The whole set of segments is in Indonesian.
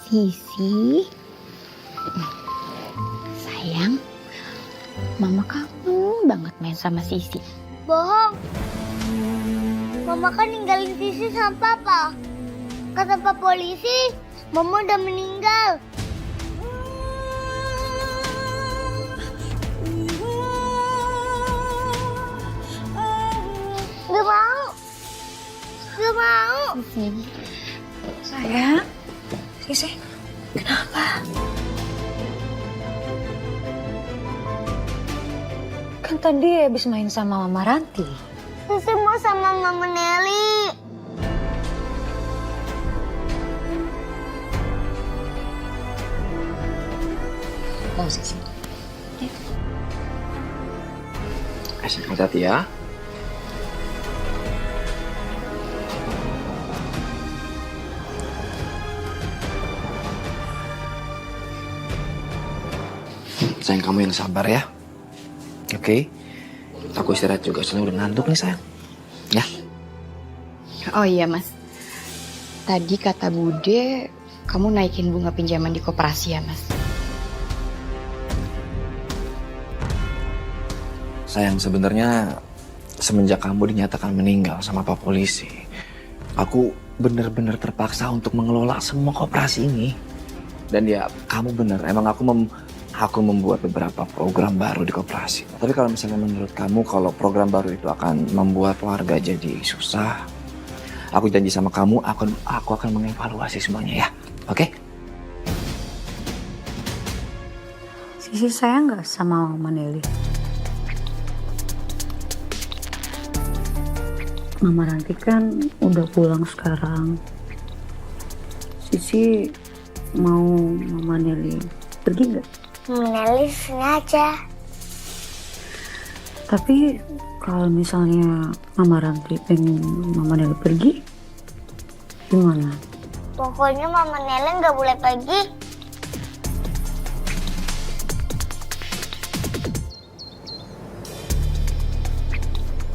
Sisi, sayang, Mama kangen banget main sama Sisi. Bohong. Mama kan ninggalin Sisi sama Papa. Kata Pak Polisi, Mama udah meninggal. Gak mau. Gak mau. Sisi, Sayang, Sisi, kenapa? Kan tadi habis main sama Mama Ranti. Sisi mau sama Mama Nelly. Mau Sisi? Asik, hati-hati ya. Sayang, kamu yang sabar ya. Oke? Aku istirahat juga, soalnya udah ngantuk nih sayang. Ya? oh iya Mas. Tadi kata Bude, kamu naikin bunga pinjaman di koperasi ya Mas? Sayang, sebenarnya semenjak kamu dinyatakan meninggal sama Pak Polisi, aku bener-bener terpaksa untuk mengelola semua koperasi ini. Dan ya, kamu bener, emang aku membuat beberapa program baru di koperasi. Tapi kalau misalnya menurut kamu kalau program baru itu akan membuat warga jadi susah, aku janji sama kamu, aku akan mengevaluasi semuanya ya. Oke? Sisi sayang nggak sama Mama Nelly? Mama Ranti kan udah pulang sekarang. Sisi mau Mama Nelly pergi nggak? Nelly sengaja. Tapi kalau misalnya Mama Ranti pengen Mama Nelly pergi, gimana? Pokoknya Mama Nelly nggak boleh pergi.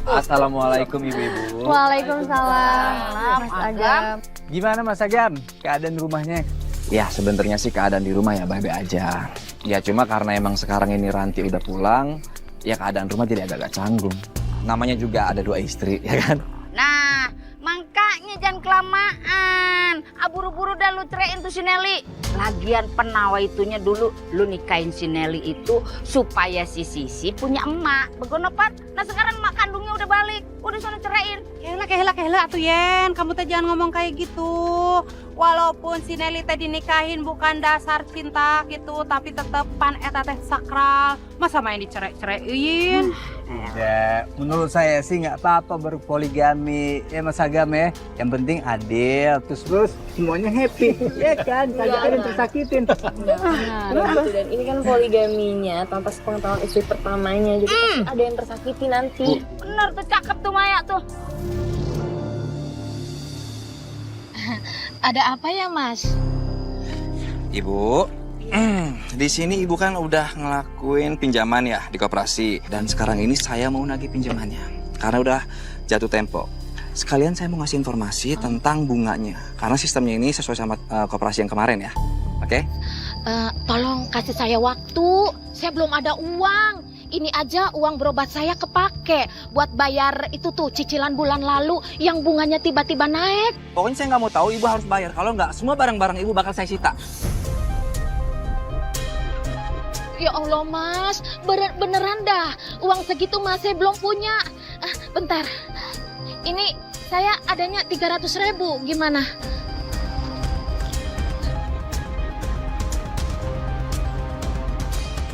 Assalamualaikum ibu-ibu. Waalaikumsalam, Mas Agam. Gimana Mas Agam? Keadaan rumahnya? Ya, sebenarnya sih keadaan di rumah ya baik-baik aja. Ya cuma karena emang sekarang ini Ranti udah pulang, ya keadaan rumah jadi agak-agak canggung. Namanya juga ada 2 istri, ya kan? Nah, makanya jangan kelamaan. Buru-buru dah lu ceraiin tuh si Nelly. Lagian penawa itunya dulu lu nikahin si Nelly itu supaya si Sisi punya emak. Begonopat. Nah sekarang emak kandungnya udah balik. Udah sana ceraiin. Kehela atuh Yen, kamu teh jangan ngomong kayak gitu. Walaupun si Nelly teh dinikahin bukan dasar cinta gitu, tapi tetepan eta teh sakral. Masa main dicerai-ceraiin? Tidak, menurut saya sih nggak apa-apa berpoligami ya Mas Agam ya. Yang penting adil, terus semuanya happy, ya kan? Kagak ada yang tersakitin. Benar, gitu. Dan ini kan poligaminya tanpa sepengetahuan istri pertamanya, jadi pasti ada yang tersakiti nanti. Bener tuh, cakep tuh Maya tuh. Ada apa ya Mas? Ibu, di sini ibu kan udah ngelakuin pinjaman ya di koperasi. Dan sekarang ini saya mau nagih pinjamannya. Karena udah jatuh tempo. Sekalian saya mau ngasih informasi tentang bunganya. Karena sistemnya ini sesuai sama koperasi yang kemarin ya. Oke? Tolong kasih saya waktu, saya belum ada uang. Ini aja uang berobat saya kepake buat bayar itu tuh cicilan bulan lalu yang bunganya tiba-tiba naik. Pokoknya saya nggak mau tahu, ibu harus bayar. Kalau nggak, semua barang-barang ibu bakal saya sita. Ya Allah Mas, beneran dah uang segitu Mas saya belum punya. Bentar, ini saya adanya 300.000, gimana?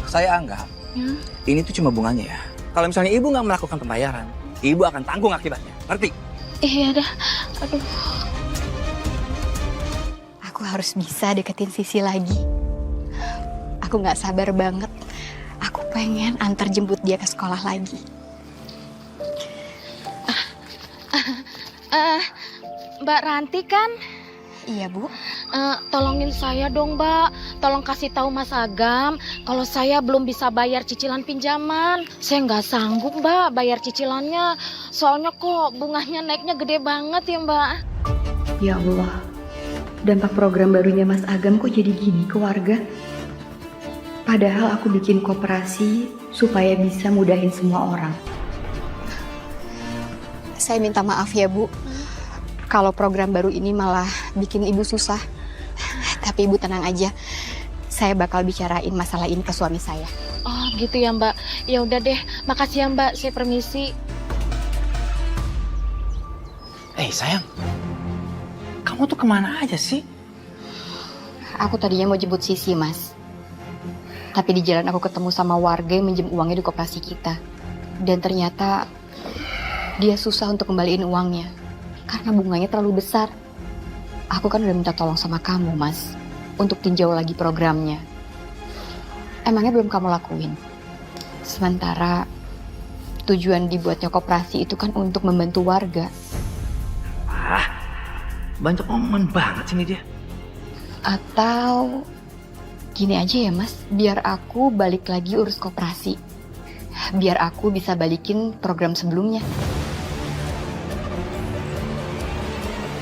Saya anggap ini tuh cuma bunganya ya. Kalau misalnya ibu nggak melakukan pembayaran, ibu akan tanggung akibatnya. Ngerti? Iya dah, aduh. Aku harus bisa deketin Sisi lagi. Aku nggak sabar banget. Aku pengen antar jemput dia ke sekolah lagi. Mbak Ranti kan? Iya Bu. Tolongin saya dong Mbak, tolong kasih tahu Mas Agam kalau saya belum bisa bayar cicilan pinjaman. Saya nggak sanggup Mbak bayar cicilannya, soalnya kok bunganya naiknya gede banget ya Mbak. Ya Allah, dampak program barunya Mas Agam kok jadi gini ke warga? Padahal aku bikin koperasi supaya bisa mudahin semua orang. Saya minta maaf ya Bu, kalau program baru ini malah bikin Ibu susah. Tapi Ibu tenang aja, saya bakal bicarain masalah ini ke suami saya. Oh gitu ya Mbak. Ya udah deh, makasih ya Mbak. Saya permisi. Sayang, kamu tuh kemana aja sih? Aku tadinya mau jemput Sisi, Mas. Tapi di jalan aku ketemu sama warga yang minjem uangnya di koperasi kita. Dan ternyata dia susah untuk kembaliin uangnya. Karena bunganya terlalu besar. Aku kan udah minta tolong sama kamu, Mas. Untuk tinjau lagi programnya. Emangnya belum kamu lakuin? Sementara tujuan dibuatnya koperasi itu kan untuk membantu warga. Banyak omongan banget sini dia. Atau gini aja ya Mas, biar aku balik lagi urus koperasi. Biar aku bisa balikin program sebelumnya.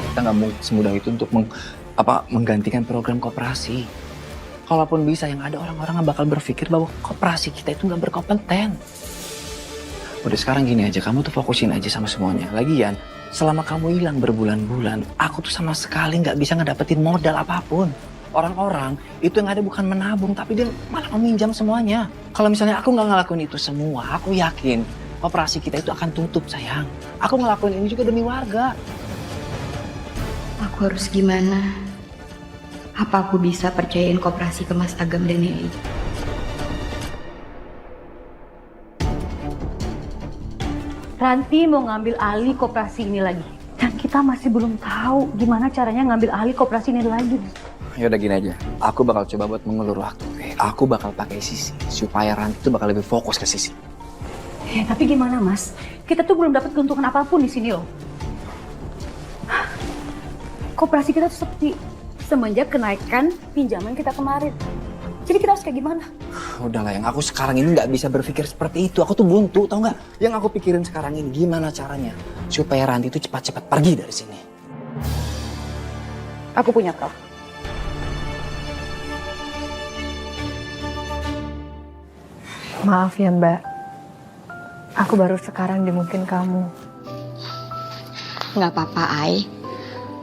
Kita nggak mau semudah itu untuk menggantikan program koperasi. Kalaupun bisa, yang ada orang-orang yang bakal berpikir bahwa koperasi kita itu nggak berkompeten. Udah sekarang gini aja, kamu tuh fokusin aja sama semuanya. Lagian, selama kamu hilang berbulan-bulan, aku tuh sama sekali nggak bisa ngedapetin modal apapun. Orang-orang itu yang ada bukan menabung, tapi dia malah meminjam semuanya. Kalau misalnya aku nggak ngelakuin itu semua, aku yakin koperasi kita itu akan tutup, sayang. Aku ngelakuin ini juga demi warga. Aku harus gimana? Apa aku bisa percayain koperasi ke Mas Agam dan Nelly? Ranti mau ngambil alih koperasi ini lagi. Dan kita masih belum tahu gimana caranya ngambil alih koperasi ini lagi. Ya udah gini aja, aku bakal coba buat mengulur waktu. Aku bakal pakai Sisi supaya Ranti tuh bakal lebih fokus ke Sisi. Tapi gimana Mas? Kita tuh belum dapat keuntungan apapun di sini loh. Koperasi kita tuh sepi semenjak kenaikan pinjaman kita kemarin. Jadi kita harus kayak gimana? Udahlah, yang aku sekarang ini nggak bisa berpikir seperti itu. Aku tuh buntu, tau nggak? Yang aku pikirin sekarang ini gimana caranya supaya Ranti itu cepat-cepat pergi dari sini. Aku punya kau. Maaf ya Mbak, aku baru sekarang jemukin kamu. Nggak apa-apa, Ai.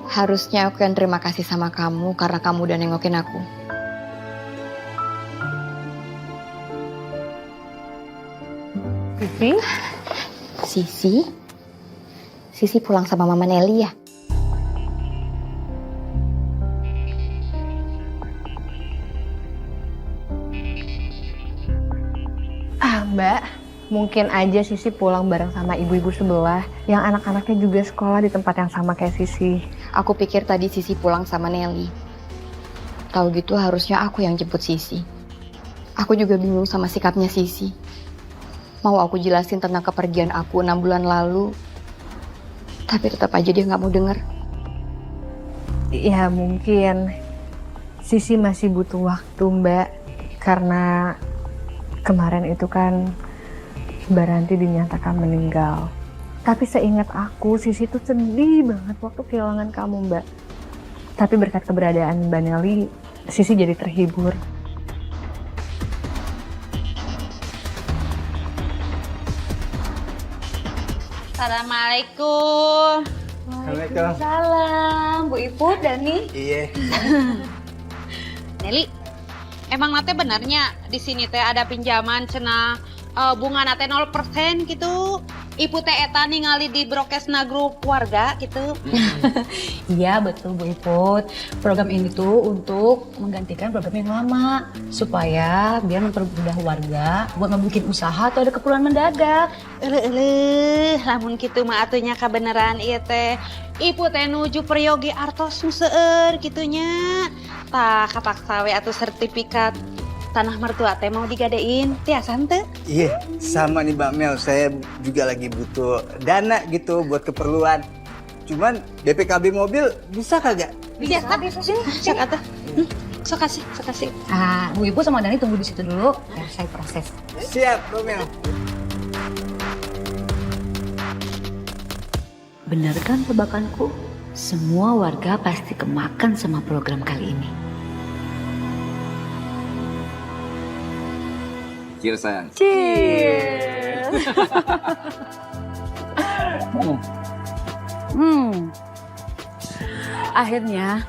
Harusnya aku yang terima kasih sama kamu karena kamu udah nengokin aku. Sisi pulang sama Mama Nelly ya? Mbak, mungkin aja Sisi pulang bareng sama ibu-ibu sebelah yang anak-anaknya juga sekolah di tempat yang sama kayak Sisi. Aku pikir tadi Sisi pulang sama Nelly. Tahu gitu harusnya aku yang jemput Sisi. Aku juga bingung sama sikapnya Sisi. Mau aku jelasin tentang kepergian aku 6 bulan lalu, tapi tetap aja dia nggak mau denger. Ya mungkin Sisi masih butuh waktu Mbak, karena kemarin itu kan Mbak Ranti dinyatakan meninggal. Tapi seingat aku, Sisi tuh sedih banget waktu kehilangan kamu Mbak. Tapi berkat keberadaan Mbak Nelly, Sisi jadi terhibur. Assalamualaikum. Salam, Bu Iput, Dani. Iya. Nelly, emang nate benernya di sini teh ada pinjaman cenah bunga nate 0% gitu. Ibu teh eta ningali di Brokesna grup warga gitu. Iya betul Bu Iput. Program ini tuh untuk menggantikan program yang lama supaya biar mempermudah warga buat ngebikin usaha atau ada keperluan mendadak. Lamun kitu mah atunya kabeneran ieu teh. Ibu teh nuju Priyogi Artos nu seueur kitunya. Tah kapaksa we atuh sertifikat tanah mertua teh mau digadein. Tiasan teh? Iya, sama nih Mbak Mel, saya juga lagi butuh dana gitu buat keperluan. Cuman BPKB mobil bisa kagak? Bisa sini. Sok atuh. Sok kasih. Ah, Bu Ibu sama Dani tunggu di situ dulu. Ya, saya proses. Siap, Mbak Mel. Benar kan tebakanku? semua warga pasti kemakan sama program kali ini. Cheers sayang. Cheers. Akhirnya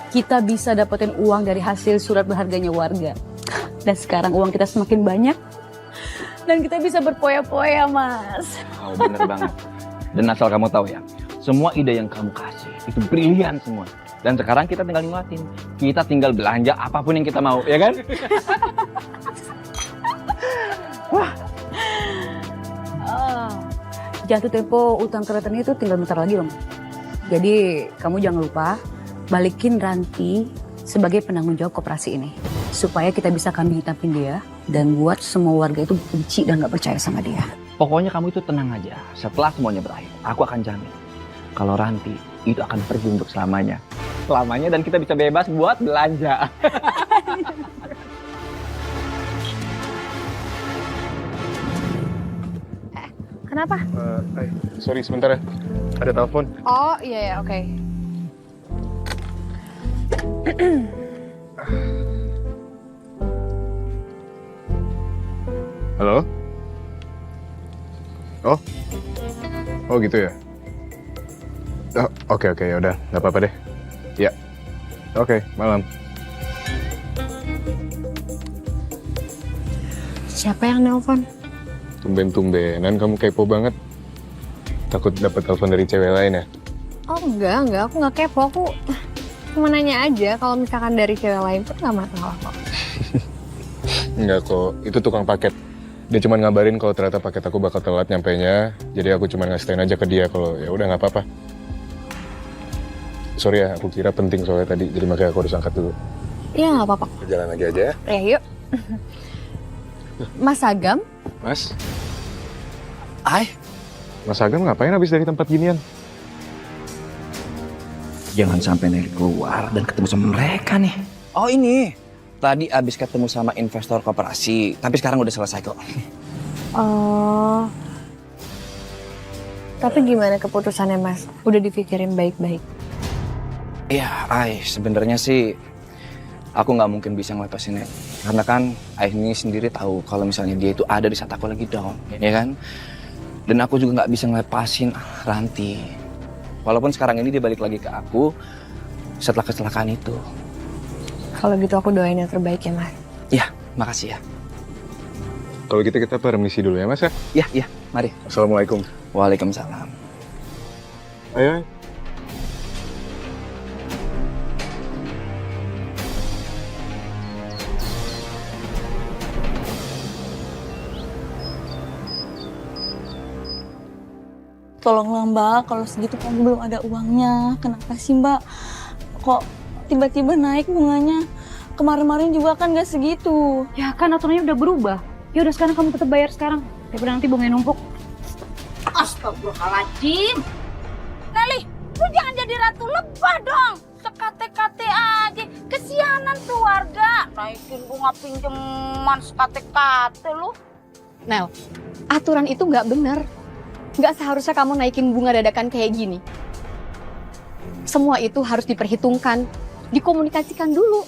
kita bisa dapetin uang dari hasil surat berharganya warga. Dan sekarang uang kita semakin banyak. Dan kita bisa berpoya-poya, Mas. Oh, bener banget. Dan asal kamu tahu ya, semua ide yang kamu kasih itu brilian semua. Dan sekarang kita tinggal nikmatin. Kita tinggal belanja apapun yang kita mau, ya kan? Jatuh tempo utang kelihatannya itu tinggal bentar lagi loh. Jadi kamu jangan lupa balikin Ranti sebagai penanggung jawab koperasi ini. Supaya kita bisa kambing hitamin dia dan buat semua warga itu benci dan gak percaya sama dia. Pokoknya kamu itu tenang aja. Setelah semuanya berakhir, aku akan jamin kalau Ranti itu akan pergi untuk selamanya. Selamanya, dan kita bisa bebas buat belanja. Kenapa? Sorry sebentar ya, ada telepon. Oh iya ya, oke. Halo? Oh gitu ya? Oke, yaudah, nggak apa-apa deh. Ya, oke, malam. Siapa yang nelpon? Tumben-tumbenan kamu kepo banget. Takut dapat telepon dari cewek lain ya? Oh enggak, aku nggak kepo, aku cuma nanya aja. Kalau misalkan dari cewek lain pun nggak masalah kok. Enggak kok, itu tukang paket. Dia cuma ngabarin kalau ternyata paket aku bakal telat nyampainya. Jadi aku cuma ngasih aja ke dia kalau ya udah nggak apa-apa. Sorry ya, aku kira penting soalnya tadi, jadi makanya aku harus angkat dulu. Iya nggak apa-apa. Jalan lagi aja ya. Ya yuk. Mas Agam? Mas? Mas Agam ngapain habis dari tempat ginian? Jangan sampai Nelly keluar dan ketemu sama mereka nih. Oh ini, tadi abis ketemu sama investor koperasi, tapi sekarang udah selesai kok. Oh. Tapi gimana keputusannya Mas? Udah dipikirin baik-baik? Iya, sebenarnya sih aku nggak mungkin bisa ngelepasin Nelly. Karena kan ini sendiri tahu kalau misalnya dia itu ada di saat aku lagi down, ya kan? Dan aku juga nggak bisa ngelepasin Ranti. Walaupun sekarang ini dia balik lagi ke aku setelah kecelakaan itu. Kalau gitu aku doain yang terbaik ya Mas. Ya, makasih ya. Kalau gitu kita permisi dulu ya Mas ya? Ya, mari. Assalamualaikum. Waalaikumsalam. Ayo. Tolonglah Mbak, kalau segitu kamu belum ada uangnya. Kenapa sih Mbak? Kok tiba-tiba naik bunganya? Kemarin-kemarin juga kan gak segitu. Ya kan aturannya udah berubah. Ya udah sekarang kamu tetap bayar sekarang. Daripada nanti bunganya numpuk. Astagfirullahaladzim. Nelly, lu jangan jadi ratu lebah dong. Sekate-kate aja. Kesianan tuh warga. Naikin bunga pinjaman sekate-kate lu. Nel, aturan itu nggak bener. Nggak seharusnya kamu naikin bunga dadakan kayak gini. Semua itu harus diperhitungkan, dikomunikasikan dulu.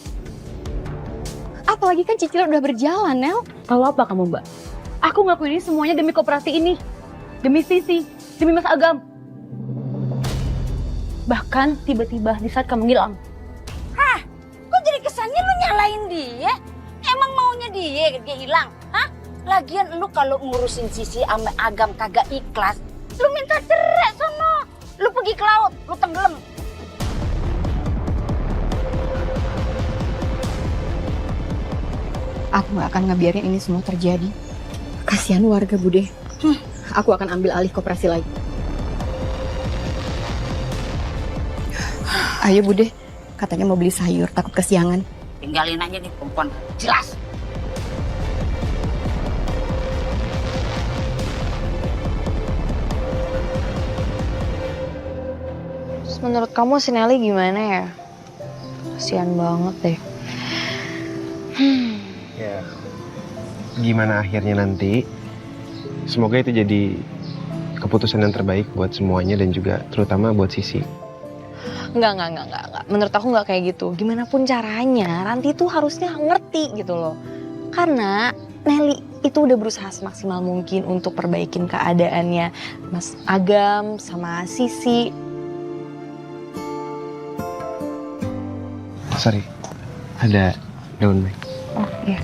Apalagi kan cicilan udah berjalan, Nel. Kalau apa kamu Mbak? Aku ngelakuin ini semuanya demi koperasi ini. Demi Sisi, demi Mas Agam. Bahkan tiba-tiba di saat kamu ngilang. Hah? Kok jadi kesannya lu nyalain dia? Emang maunya dia hilang? Hah? Lagian lu kalau ngurusin Sisi sama Agam kagak ikhlas, lu minta cerai sono. Lu pergi ke laut, lu tenggelam. Aku nggak akan ngebiarin ini semua terjadi. Kasihan warga, Bude. Aku akan ambil alih koperasi lagi. Ayo, Bude. Katanya mau beli sayur, takut kesiangan. Tinggalin aja nih perempuan. Jelas. Menurut kamu si Nelly gimana ya? Kasian banget deh. Ya, gimana akhirnya nanti? Semoga itu jadi keputusan yang terbaik buat semuanya dan juga terutama buat Sisi. Enggak. Menurut aku nggak kayak gitu. Gimana pun caranya, Ranti tuh harusnya ngerti gitu loh. Karena Nelly itu udah berusaha semaksimal mungkin untuk perbaikin keadaannya Mas Agam sama Sisi. Sorry, ada daun baik. Oh iya.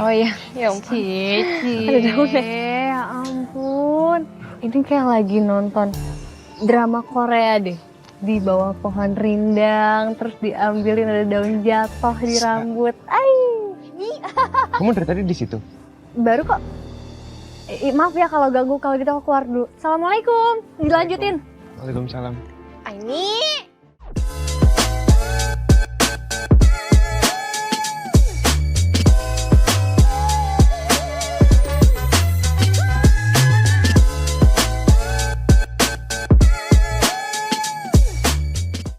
Oh iya, ya ampun. Cici. Ada daun deh. Ya ampun. Ini kayak lagi nonton drama Korea deh. Di bawah pohon rindang, terus diambilin ada daun jatuh di rambut. Kamu dari tadi di situ? Baru kok. Maaf ya kalau ganggu, kalau gitu aku keluar dulu. Assalamualaikum. Dilanjutin. Waalaikumsalam. Ini